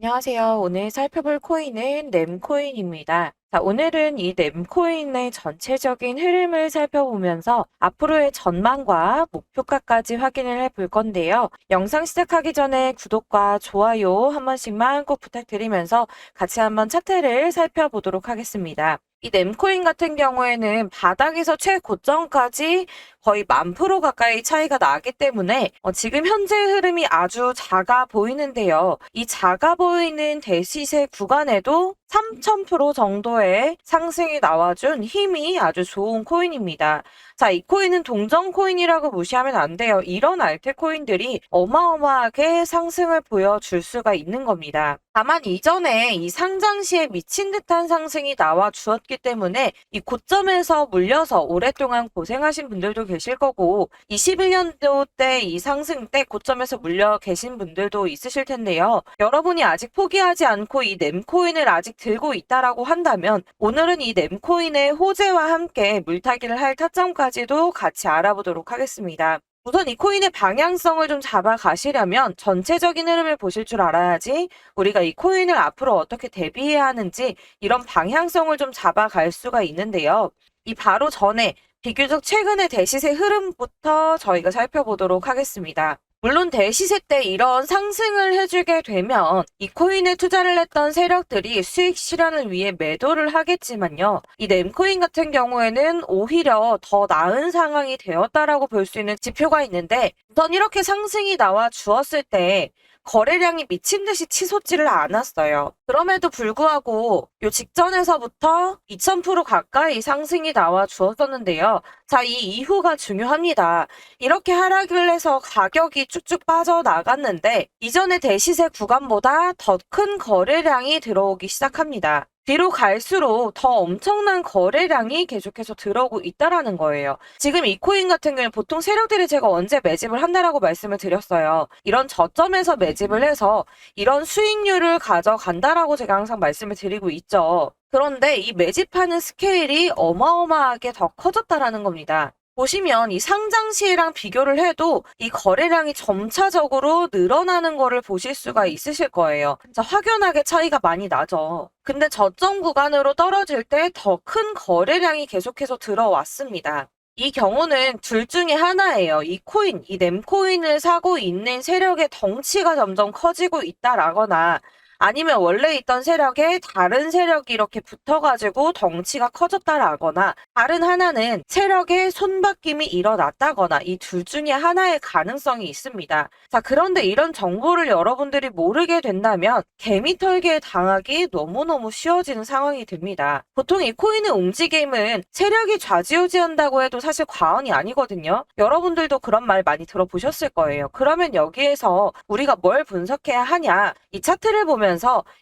안녕하세요. 오늘 살펴볼 코인은 nem코인입니다. 자, 오늘은 이 nem코인의 전체적인 흐름을 살펴보면서 앞으로의 전망과 목표가까지 확인을 해볼 건데요. 영상 시작하기 전에 구독과 좋아요 한 번씩만 꼭 부탁드리면서 같이 한번 차트를 살펴보도록 하겠습니다. 이 nem코인 같은 경우에는 바닥에서 최고점까지 거의 10,000% 가까이 차이가 나기 때문에 지금 현재 흐름이 아주 작아 보이는데요. 이 작아 보이는 대시세 구간에도 3,000% 정도의 상승이 나와준 힘이 아주 좋은 코인입니다. 자, 이 코인은 동전 코인이라고 무시하면 안 돼요. 이런 알트코인들이 어마어마하게 상승을 보여줄 수가 있는 겁니다. 다만 이전에 이 상장 시에 미친 듯한 상승이 나와 주었기 때문에 이 고점에서 물려서 오랫동안 고생하신 분들도 계실 거고 21년도 때 이 상승 때 고점에서 물려 계신 분들도 있으실 텐데요. 여러분이 아직 포기하지 않고 이 nem코인을 아직 들고 있다라고 한다면 오늘은 이 nem코인의 호재와 함께 물타기를 할 타점까지도 같이 알아보도록 하겠습니다. 우선 이 코인의 방향성을 좀 잡아가시려면 전체적인 흐름을 보실 줄 알아야지 우리가 이 코인을 앞으로 어떻게 대비해야 하는지 이런 방향성을 좀 잡아갈 수가 있는데요. 이 바로 전에 비교적 최근의 대시세 흐름부터 저희가 살펴보도록 하겠습니다. 물론 대시세 때 이런 상승을 해주게 되면 이 코인에 투자를 했던 세력들이 수익 실현을 위해 매도를 하겠지만요. 이 nem코인 같은 경우에는 오히려 더 나은 상황이 되었다라고 볼 수 있는 지표가 있는데 우선 이렇게 상승이 나와 주었을 때 거래량이 미친 듯이 치솟지를 않았어요. 그럼에도 불구하고 요 직전에서부터 2000% 가까이 상승이 나와 주었었는데요. 자, 이 이후가 중요합니다. 이렇게 하락을 해서 가격이 쭉쭉 빠져나갔는데 이전의 대시세 구간보다 더 큰 거래량이 들어오기 시작합니다. 뒤로 갈수록 더 엄청난 거래량이 계속해서 들어오고 있다라는 거예요. 지금 이 코인 같은 경우는 보통 세력들이 제가 언제 매집을 한다라고 말씀을 드렸어요. 이런 저점에서 매집을 해서 이런 수익률을 가져간다라고 제가 항상 말씀을 드리고 있죠. 그런데 이 매집하는 스케일이 어마어마하게 더 커졌다라는 겁니다. 보시면 이 상장 시에랑 비교를 해도 이 거래량이 점차적으로 늘어나는 거를 보실 수가 있으실 거예요. 자, 확연하게 차이가 많이 나죠. 근데 저점 구간으로 떨어질 때 더 큰 거래량이 계속해서 들어왔습니다. 이 경우는 둘 중에 하나예요. 이 코인, 이 nem코인을 사고 있는 세력의 덩치가 점점 커지고 있다라거나 아니면 원래 있던 세력에 다른 세력이 이렇게 붙어가지고 덩치가 커졌다라거나 다른 하나는 세력의 손바뀜이 일어났다거나 이 둘 중에 하나의 가능성이 있습니다. 자, 그런데 이런 정보를 여러분들이 모르게 된다면 개미털기에 당하기 너무너무 쉬워지는 상황이 됩니다. 보통 이 코인의 움직임은 세력이 좌지우지한다고 해도 사실 과언이 아니거든요. 여러분들도 그런 말 많이 들어보셨을 거예요. 그러면 여기에서 우리가 뭘 분석해야 하냐? 이 차트를 보면서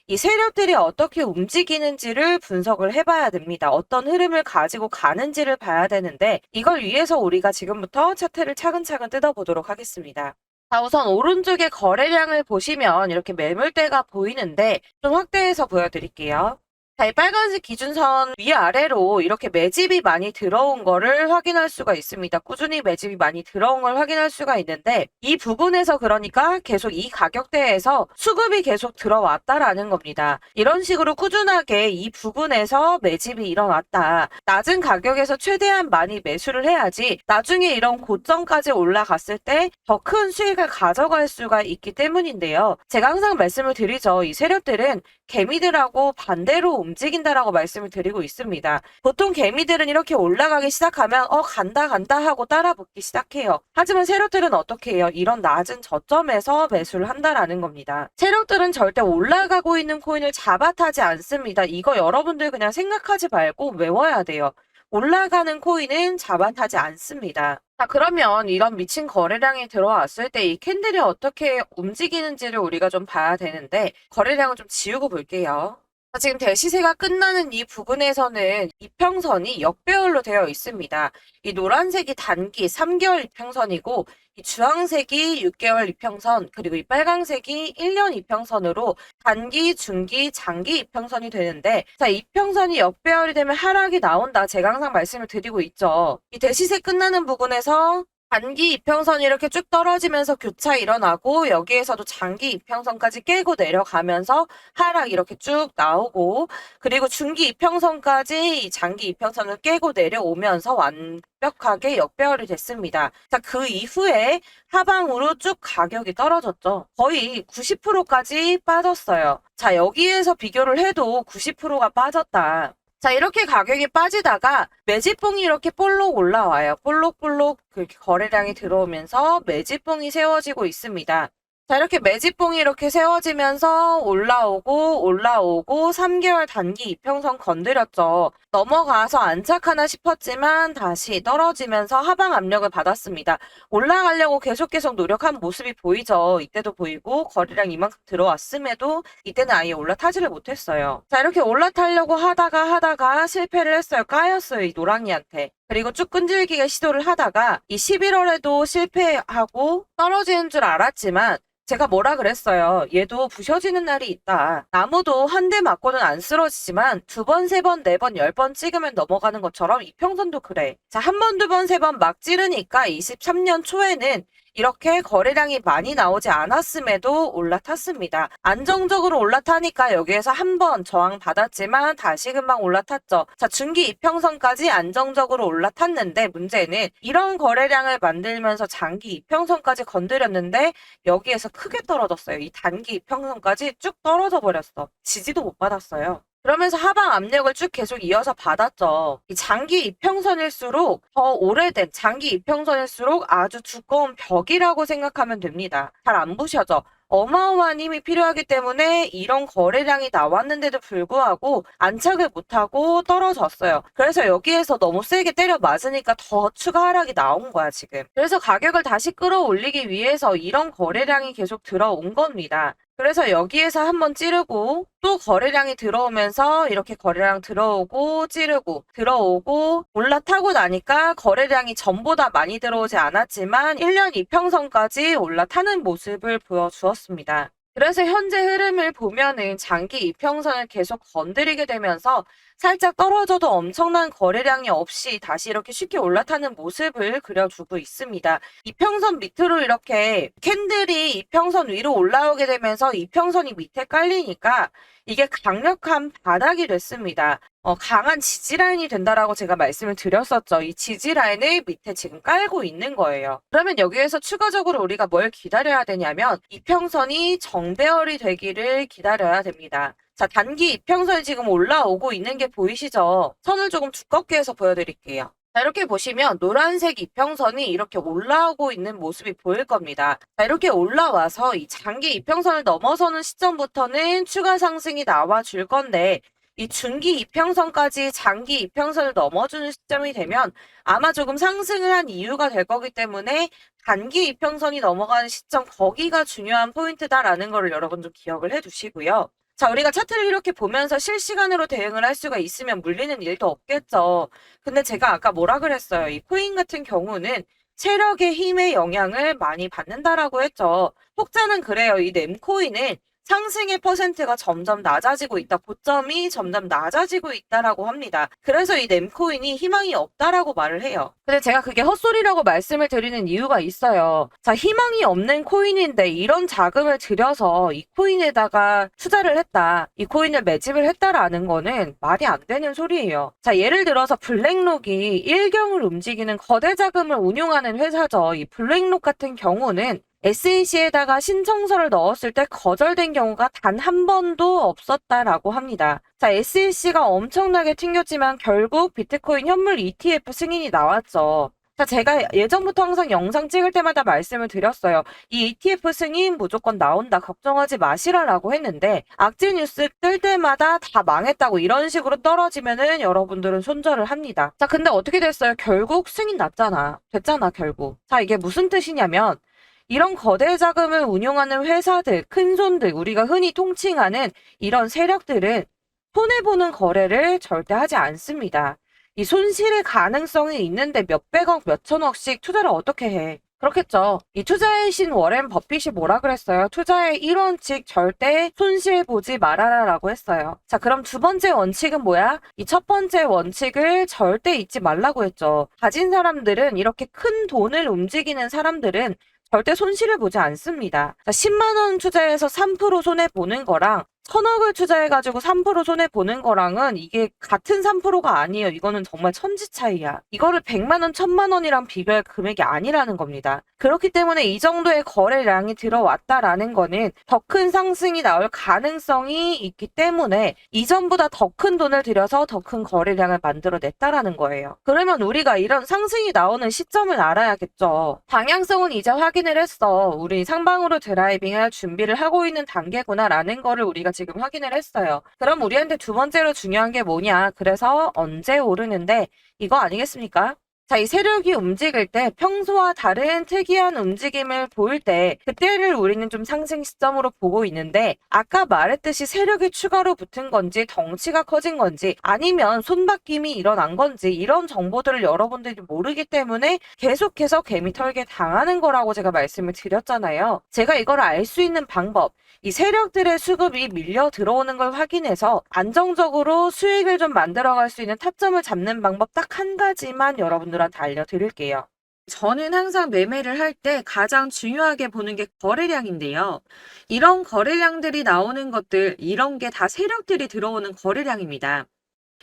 이 세력들이 어떻게 움직이는지를 분석을 해봐야 됩니다. 어떤 흐름을 가지고 가는지를 봐야 되는데 이걸 위해서 우리가 지금부터 차트를 차근차근 뜯어보도록 하겠습니다. 자, 우선 오른쪽에 거래량을 보시면 이렇게 매물대가 보이는데 좀 확대해서 보여드릴게요. 자, 이 빨간색 기준선 위아래로 이렇게 매집이 많이 들어온 거를 확인할 수가 있습니다. 꾸준히 매집이 많이 들어온 걸 확인할 수가 있는데 이 부분에서 그러니까 계속 이 가격대에서 수급이 계속 들어왔다라는 겁니다. 이런 식으로 꾸준하게 이 부분에서 매집이 일어났다. 낮은 가격에서 최대한 많이 매수를 해야지 나중에 이런 고점까지 올라갔을 때 더 큰 수익을 가져갈 수가 있기 때문인데요. 제가 항상 말씀을 드리죠. 이 세력들은 개미들하고 반대로 움직인다라고 말씀을 드리고 있습니다. 보통 개미들은 이렇게 올라가기 시작하면 간다 하고 따라 붙기 시작해요. 하지만 세력들은 어떻게 해요? 이런 낮은 저점에서 매수를 한다라는 겁니다. 세력들은 절대 올라가고 있는 코인을 잡아타지 않습니다. 이거 여러분들 그냥 생각하지 말고 외워야 돼요. 올라가는 코인은 잡아타지 않습니다. 자, 그러면 이런 미친 거래량이 들어왔을 때 이 캔들이 어떻게 움직이는지를 우리가 좀 봐야 되는데 거래량을 좀 지우고 볼게요. 자, 지금 대시세가 끝나는 이 부분에서는 이평선이 역배열로 되어 있습니다. 이 노란색이 단기 3개월 이평선이고 이 주황색이 6개월 이평선 그리고 이 빨강색이 1년 이평선으로 단기, 중기, 장기 이평선이 되는데 자, 이평선이 역배열이 되면 하락이 나온다. 제가 항상 말씀을 드리고 있죠. 이 대시세 끝나는 부분에서 단기 이평선이 이렇게 쭉 떨어지면서 교차 일어나고 여기에서도 장기 이평선까지 깨고 내려가면서 하락 이렇게 쭉 나오고 그리고 중기 이평선까지 이 장기 이평선을 깨고 내려오면서 완벽하게 역배열이 됐습니다. 자, 그 이후에 하방으로 쭉 가격이 떨어졌죠. 거의 90%까지 빠졌어요. 자, 여기에서 비교를 해도 90%가 빠졌다. 자, 이렇게 가격이 빠지다가 매집봉이 이렇게 볼록 올라와요. 볼록볼록 그렇게 거래량이 들어오면서 매집봉이 세워지고 있습니다. 자, 이렇게 매집봉이 이렇게 세워지면서 올라오고 3개월 단기 이평선 건드렸죠. 넘어가서 안착하나 싶었지만 다시 떨어지면서 하방 압력을 받았습니다. 올라가려고 계속 노력한 모습이 보이죠. 이때도 보이고 거래량 이만큼 들어왔음에도 이때는 아예 올라타지를 못했어요. 자, 이렇게 올라타려고 하다가 실패를 했어요. 까였어요, 이 노랑이한테. 그리고 쭉 끈질기게 시도를 하다가 이 11월에도 실패하고 떨어지는 줄 알았지만 제가 뭐라 그랬어요. 얘도 부셔지는 날이 있다. 나무도 한 대 맞고는 안 쓰러지지만 2번, 3번, 4번, 10번 찍으면 넘어가는 것처럼 이평선도 그래. 자, 1번, 2번, 3번 막 찌르니까 23년 초에는 이렇게 거래량이 많이 나오지 않았음에도 올라탔습니다. 안정적으로 올라타니까 여기에서 한 번 저항받았지만 다시 금방 올라탔죠. 자, 중기 이평선까지 안정적으로 올라탔는데 문제는 이런 거래량을 만들면서 장기 이평선까지 건드렸는데 여기에서 크게 떨어졌어요. 이 단기 이평선까지 쭉 떨어져 버렸어. 지지도 못 받았어요. 그러면서 하방 압력을 쭉 계속 이어서 받았죠. 이 장기 이평선일수록 더 오래된 장기 이평선일수록 아주 두꺼운 벽이라고 생각하면 됩니다. 잘 안 부셔져. 어마어마한 힘이 필요하기 때문에 이런 거래량이 나왔는데도 불구하고 안착을 못하고 떨어졌어요. 그래서 여기에서 너무 세게 때려 맞으니까 더 추가 하락이 나온 거야, 지금. 그래서 가격을 다시 끌어올리기 위해서 이런 거래량이 계속 들어온 겁니다. 그래서 여기에서 한번 찌르고 또 거래량이 들어오면서 이렇게 거래량 들어오고 찌르고 들어오고 올라타고 나니까 거래량이 전보다 많이 들어오지 않았지만 1년 이평선까지 올라타는 모습을 보여주었습니다. 그래서 현재 흐름을 보면은 장기 이평선을 계속 건드리게 되면서 살짝 떨어져도 엄청난 거래량이 없이 다시 이렇게 쉽게 올라타는 모습을 그려주고 있습니다. 이평선 밑으로 이렇게 캔들이 이평선 위로 올라오게 되면서 이평선이 밑에 깔리니까 이게 강력한 바닥이 됐습니다. 강한 지지라인이 된다라고 제가 말씀을 드렸었죠. 이 지지라인을 밑에 지금 깔고 있는 거예요. 그러면 여기에서 추가적으로 우리가 뭘 기다려야 되냐면 이평선이 정배열이 되기를 기다려야 됩니다. 자, 단기 이평선이 지금 올라오고 있는 게 보이시죠? 선을 조금 두껍게 해서 보여드릴게요. 자, 이렇게 보시면 노란색 이평선이 이렇게 올라오고 있는 모습이 보일 겁니다. 자, 이렇게 올라와서 이 장기 이평선을 넘어서는 시점부터는 추가 상승이 나와 줄 건데 이 중기 이평선까지 장기 이평선을 넘어주는 시점이 되면 아마 조금 상승을 한 이유가 될 거기 때문에 단기 이평선이 넘어가는 시점 거기가 중요한 포인트다라는 거를 여러분 좀 기억을 해 두시고요. 자, 우리가 차트를 이렇게 보면서 실시간으로 대응을 할 수가 있으면 물리는 일도 없겠죠. 근데 제가 아까 뭐라 그랬어요. 이 코인 같은 경우는 체력의 힘의 영향을 많이 받는다라고 했죠. 혹자는 그래요. 이 램코인은 상승의 퍼센트가 점점 낮아지고 있다. 고점이 점점 낮아지고 있다라고 합니다. 그래서 이 램코인이 희망이 없다라고 말을 해요. 근데 제가 그게 헛소리라고 말씀을 드리는 이유가 있어요. 자, 희망이 없는 코인인데 이런 자금을 들여서 이 코인에다가 투자를 했다. 이 코인을 매집을 했다라는 거는 말이 안 되는 소리예요. 자, 예를 들어서 블랙록이 일경을 움직이는 거대 자금을 운용하는 회사죠. 이 블랙록 같은 경우는 SEC에다가 신청서를 넣었을 때 거절된 경우가 단 한 번도 없었다라고 합니다. 자, SEC가 엄청나게 튕겼지만 결국 비트코인 현물 ETF 승인이 나왔죠. 자, 제가 예전부터 항상 영상 찍을 때마다 말씀을 드렸어요. 이 ETF 승인 무조건 나온다. 걱정하지 마시라라고 했는데 악재 뉴스 뜰 때마다 다 망했다고 이런 식으로 떨어지면은 여러분들은 손절을 합니다. 자, 근데 어떻게 됐어요? 결국 승인 났잖아. 됐잖아, 결국. 자, 이게 무슨 뜻이냐면 이런 거대 자금을 운용하는 회사들, 큰손들, 우리가 흔히 통칭하는 이런 세력들은 손해보는 거래를 절대 하지 않습니다. 이 손실의 가능성이 있는데 몇백억, 몇천억씩 투자를 어떻게 해? 그렇겠죠. 이 투자의 신 워렌 버핏이 뭐라 그랬어요? 투자의 1원칙 절대 손실 보지 말아라라고 했어요. 자, 그럼 두 번째 원칙은 뭐야? 이 첫 번째 원칙을 절대 잊지 말라고 했죠. 가진 사람들은 이렇게 큰 돈을 움직이는 사람들은 절대 손실을 보지 않습니다. 자, 10만 원 투자해서 3% 손해 보는 거랑 1000억을 투자해가지고 3% 손해보는 거랑은 이게 같은 3%가 아니에요. 이거는 정말 천지 차이야. 이거를 100만 원, 1000만 원이랑 비교할 금액이 아니라는 겁니다. 그렇기 때문에 이 정도의 거래량이 들어왔다라는 거는 더 큰 상승이 나올 가능성이 있기 때문에 이전보다 더 큰 돈을 들여서 더 큰 거래량을 만들어냈다라는 거예요. 그러면 우리가 이런 상승이 나오는 시점을 알아야겠죠. 방향성은 이제 확인을 했어. 우리 상방으로 드라이빙할 준비를 하고 있는 단계구나라는 거를 우리가 지금 확인을 했어요. 그럼 우리한테 두 번째로 중요한 게 뭐냐? 그래서 언제 오르는데 이거 아니겠습니까? 자, 이 세력이 움직일 때 평소와 다른 특이한 움직임을 보일 때 그때를 우리는 좀 상승 시점으로 보고 있는데 아까 말했듯이 세력이 추가로 붙은 건지 덩치가 커진 건지 아니면 손바뀜이 일어난 건지 이런 정보들을 여러분들이 모르기 때문에 계속해서 개미 털게 당하는 거라고 제가 말씀을 드렸잖아요. 제가 이걸 알 수 있는 방법 이 세력들의 수급이 밀려 들어오는 걸 확인해서 안정적으로 수익을 좀 만들어갈 수 있는 타점을 잡는 방법 딱 한 가지만 여러분들한테 알려드릴게요. 저는 항상 매매를 할 때 가장 중요하게 보는 게 거래량인데요. 이런 거래량들이 나오는 것들, 이런 게 다 세력들이 들어오는 거래량입니다.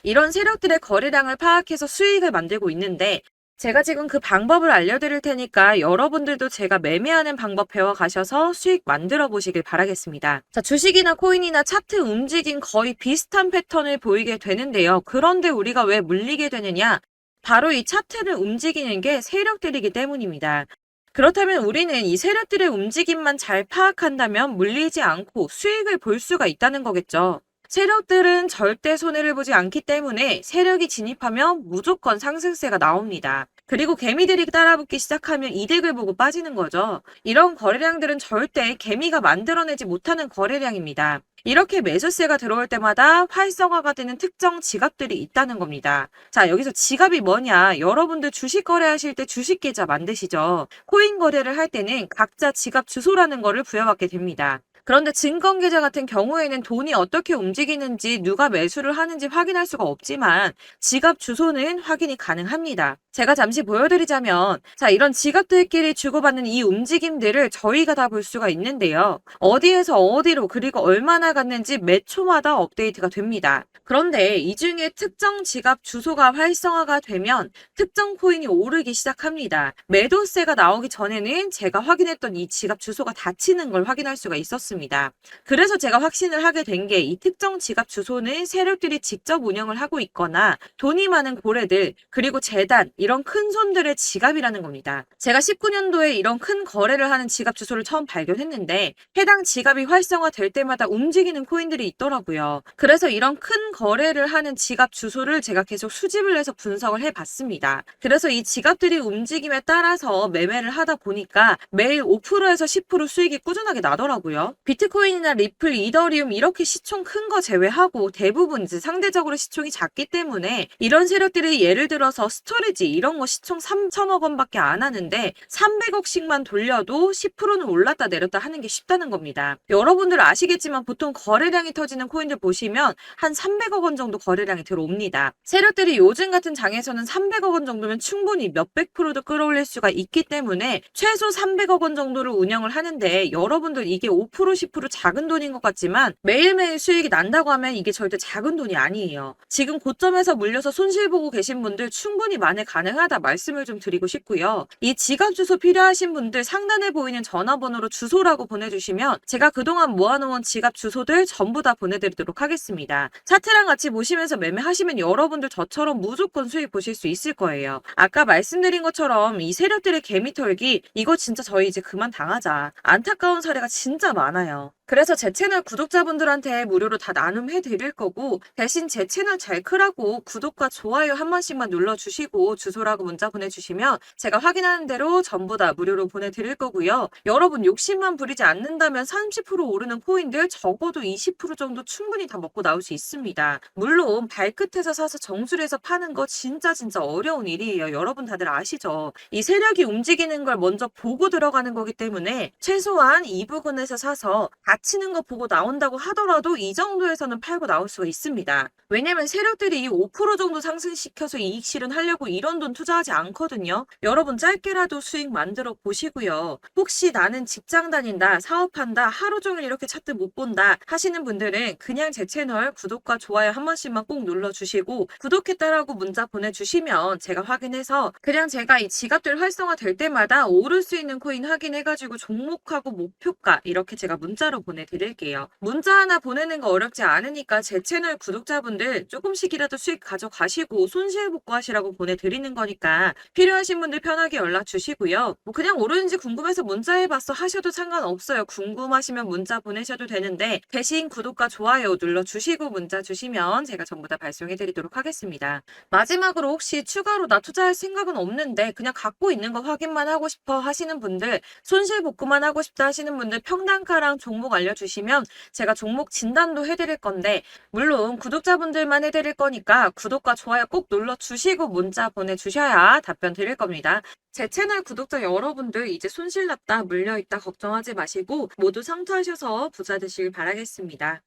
이런 세력들의 거래량을 파악해서 수익을 만들고 있는데 제가 지금 그 방법을 알려드릴 테니까 여러분들도 제가 매매하는 방법 배워가셔서 수익 만들어 보시길 바라겠습니다. 자, 주식이나 코인이나 차트 움직임 거의 비슷한 패턴을 보이게 되는데요. 그런데 우리가 왜 물리게 되느냐? 바로 이 차트를 움직이는 게 세력들이기 때문입니다. 그렇다면 우리는 이 세력들의 움직임만 잘 파악한다면 물리지 않고 수익을 볼 수가 있다는 거겠죠. 세력들은 절대 손해를 보지 않기 때문에 세력이 진입하면 무조건 상승세가 나옵니다. 그리고 개미들이 따라붙기 시작하면 이득을 보고 빠지는 거죠. 이런 거래량들은 절대 개미가 만들어내지 못하는 거래량입니다. 이렇게 매수세가 들어올 때마다 활성화가 되는 특정 지갑들이 있다는 겁니다. 자, 여기서 지갑이 뭐냐? 여러분들 주식 거래하실 때 주식 계좌 만드시죠? 코인 거래를 할 때는 각자 지갑 주소라는 거를 부여받게 됩니다. 그런데 증권계좌 같은 경우에는 돈이 어떻게 움직이는지 누가 매수를 하는지 확인할 수가 없지만 지갑 주소는 확인이 가능합니다. 제가 잠시 보여드리자면 자, 이런 지갑들끼리 주고받는 이 움직임들을 저희가 다 볼 수가 있는데요. 어디에서 어디로 그리고 얼마나 갔는지 매 초마다 업데이트가 됩니다. 그런데 이 중에 특정 지갑 주소가 활성화가 되면 특정 코인이 오르기 시작합니다. 매도세가 나오기 전에는 제가 확인했던 이 지갑 주소가 닫히는 걸 확인할 수가 있었습니다. 그래서 제가 확신을 하게 된 게 이 특정 지갑 주소는 세력들이 직접 운영을 하고 있거나 돈이 많은 고래들 그리고 재단 이런 큰 손들의 지갑이라는 겁니다. 제가 19년도에 이런 큰 거래를 하는 지갑 주소를 처음 발견했는데 해당 지갑이 활성화될 때마다 움직이는 코인들이 있더라고요. 그래서 이런 큰 거래를 하는 지갑 주소를 제가 계속 수집을 해서 분석을 해봤습니다. 그래서 이 지갑들이 움직임에 따라서 매매를 하다 보니까 매일 5%에서 10% 수익이 꾸준하게 나더라고요. 비트코인이나 리플, 이더리움 이렇게 시총 큰 거 제외하고 대부분 이제 상대적으로 시총이 작기 때문에 이런 세력들이 예를 들어서 스토리지 이런 거 시총 3천억 원밖에 안 하는데 300억씩만 돌려도 10%는 올랐다 내렸다 하는 게 쉽다는 겁니다. 여러분들 아시겠지만 보통 거래량이 터지는 코인들 보시면 한 300억 원 정도 거래량이 들어옵니다. 세력들이 요즘 같은 장에서는 300억 원 정도면 충분히 몇백 프로도 끌어올릴 수가 있기 때문에 최소 300억 원 정도를 운영을 하는데 여러분들 이게 5% 10% 작은 돈인 것 같지만 매일매일 수익이 난다고 하면 이게 절대 작은 돈이 아니에요. 지금 고점에서 물려서 손실 보고 계신 분들 충분히 만회 가능하다 말씀을 좀 드리고 싶고요. 이 지갑 주소 필요하신 분들 상단에 보이는 전화번호로 주소라고 보내주시면 제가 그동안 모아놓은 지갑 주소들 전부 다 보내드리도록 하겠습니다. 차트랑 같이 보시면서 매매하시면 여러분들 저처럼 무조건 수익 보실 수 있을 거예요. 아까 말씀드린 것처럼 이 세력들의 개미 털기 이거 진짜 저희 이제 그만 당하자. 안타까운 사례가 진짜 많아요. 그래서 제 채널 구독자분들한테 무료로 다 나눔해 드릴 거고, 대신 제 채널 잘 크라고 구독과 좋아요 한 번씩만 눌러주시고 주소라고 문자 보내주시면 제가 확인하는 대로 전부 다 무료로 보내드릴 거고요. 여러분 욕심만 부리지 않는다면 30% 오르는 코인들 적어도 20% 정도 충분히 다 먹고 나올 수 있습니다. 물론 발끝에서 사서 정수리에서 파는 거 진짜 어려운 일이에요. 여러분 다들 아시죠? 이 세력이 움직이는 걸 먼저 보고 들어가는 거기 때문에 최소한 이 부근에서 사서 갇히는 거 보고 나온다고 하더라도 이 정도에서는 팔고 나올 수가 있습니다. 왜냐면 세력들이 이 5% 정도 상승시켜서 이익 실현하려고 이런 돈 투자하지 않거든요. 여러분 짧게라도 수익 만들어 보시고요. 혹시 나는 직장 다닌다, 사업한다, 하루 종일 이렇게 차트 못 본다 하시는 분들은 그냥 제 채널 구독과 좋아요 한 번씩만 꼭 눌러주시고 구독했다라고 문자 보내주시면 제가 확인해서 그냥 제가 이 지갑들 활성화 될 때마다 오를 수 있는 코인 확인해가지고 종목하고 목표가 이렇게 제가 문자로 보내드릴게요. 문자 하나 보내는 거 어렵지 않으니까 제 채널 구독자분들 조금씩이라도 수익 가져가시고 손실 복구하시라고 보내드리는 거니까 필요하신 분들 편하게 연락 주시고요. 뭐 그냥 오르는지 궁금해서 문자해봤어 하셔도 상관없어요. 궁금하시면 문자 보내셔도 되는데 대신 구독과 좋아요 눌러주시고 문자 주시면 제가 전부 다 발송해드리도록 하겠습니다. 마지막으로 혹시 추가로 나 투자할 생각은 없는데 그냥 갖고 있는 거 확인만 하고 싶어 하시는 분들, 손실 복구만 하고 싶다 하시는 분들 평단가랑 종목 알려주시면 제가 종목 진단도 해드릴 건데, 물론 구독자분들만 해드릴 거니까 구독과 좋아요 꼭 눌러주시고 문자 보내주셔야 답변 드릴 겁니다. 제 채널 구독자 여러분들 이제 손실 났다 물려있다 걱정하지 마시고 모두 성투하셔서 부자 되시길 바라겠습니다.